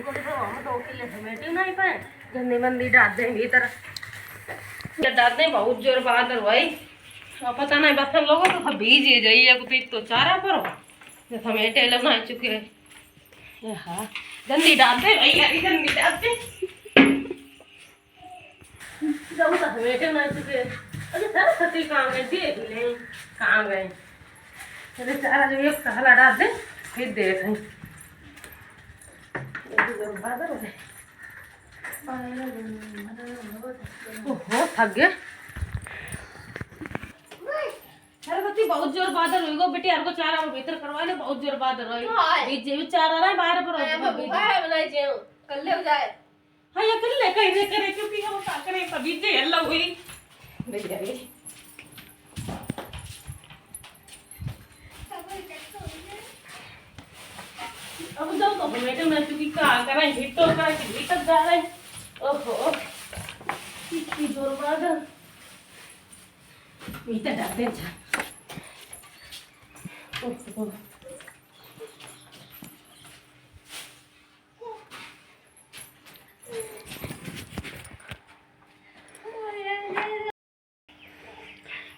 को तो हम 2 किलो टमाटर नहीं पाए गंदी मंदी डाल दें भीतर ये डाल दें बहुत जोर बहादुर भाई पता नहीं बस लोगों तो बीज ही जाइए कुछ तो चारा पर जो टमाटर लोग ना चुके हैं हाँ गंदी डाल दे भाई यार गंदी डाल दे जब तक टमाटर ना चुके अरे सर सती कहाँ गए देख ले कहाँ गए अरे चारा जो एक कहला डाल दे फिर देखें ओहो थक गया बहुत जोर बादल होगा बेटी यार को चारा वो भीतर करवा ले बहुत जोर बादल होई बीच जे चारा रहा बाहर पर है बनाई जे कर ले जाए हां ये कर ले कहीं करे क्योंकि हम का करे कभी जे हल्ला हुई भैया रे अब जाओ तो बेटे मैं क्योंकि का करा हिट तो करा कि भीतर जा रहे ओहो की जोर बादल भीतर डालते जा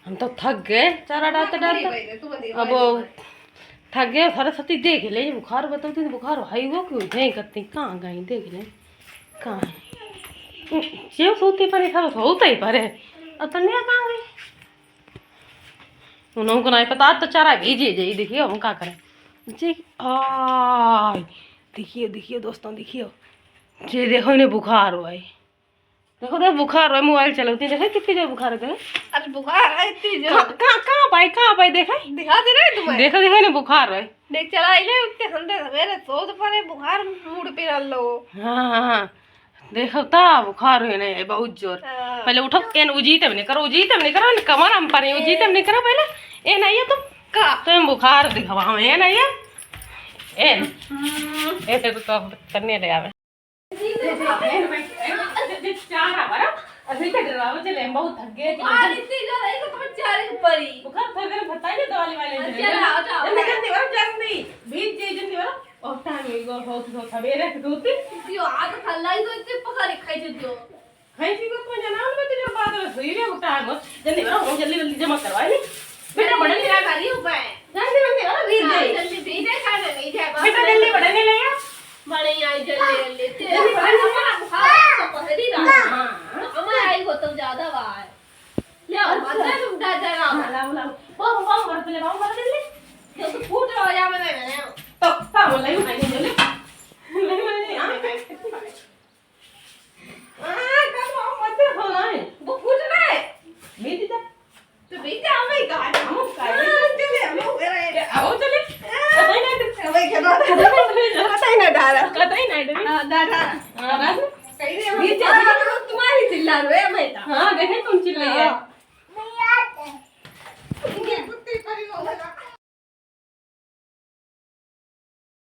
हम तो थक गए चारा डालते डालते अब थक गए सरस्वती देख ले बुखार बताती तो बुखार हाई वो क्यों नहीं करती कहाँ गई देख ले कहाँ सेव सोती पर सब सोता ही पर अतनिया कहाँ गई उनको नहीं पता तो चारा भेजे जाइए देखिए हम क्या करें जी आय देखिए देखिए दोस्तों देखिए जी देखो इन्हें बुखार हुआ है देखो तो बुखार हुआ मोबाइल चलाती देखो कितनी जो बुखार है अरे बुखार है इतनी जो कहाँ पाई देखा दिखा दे रहे तुम्हें देखो देखो इन्हें बुखार है देख चला इले उतने संदे सवेरे सोच पड़े बुखार मूड पे रह लो हाँ देखो ता बुखार है नहीं बहुत जोर पहले उठो एन उजीते नहीं करो कमर हम पर उजीते नहीं करो पहले ए नहीं है तुम का तुम बुखार दिखावा हम ए नहीं है एन ऐसे तो करने ले आवे चारा बरा अभी तक डराव चले बहुत थक गए और इतनी जो है तो तुम चारे ऊपर ही बुखार थोड़ी देर बता ले दवाई वाले चल आओ जाओ जल्दी बरा जल्दी बीच जे जल्दी बरा और टाइम ही गो हो तो सवेरे से दूती यो आग खल्लाई तो इतने पका खाई जो खाई सी को जना में तेरे बाद सोई रे उठा गो जल्दी बरा हम जल्दी जमा करवा ली बेटा बड़े क्या करी ऊपर जल्दी बरा बीच जे जल्दी भेजे खाने नहीं जाए बेटा जल्दी बढ़ने ले आ बड़े आई जल्दी जल्दी हमारा बुखार तो पहली रहा हां हमारा आई को तो ज्यादा बार ले मतलब तुम डर जाएगा ला बम मर जल्दी तो फूट रहा जा मैंने तो बोल रही हूं जल्दी नहीं हां कब मत हो नहीं वो फूट रहा है बीच जा तो बीच जा हमें का हम का चले हम अरे आओ चले कतई नहीं हमें क्या कतई ना डाला कतई नहीं हां डाला हां कहीं दे बीच जा तुम्हारी चिल्ला रहे मैं था हां देखे तुम चिल्लाई है नहीं आते ये कुत्ते परी को लगा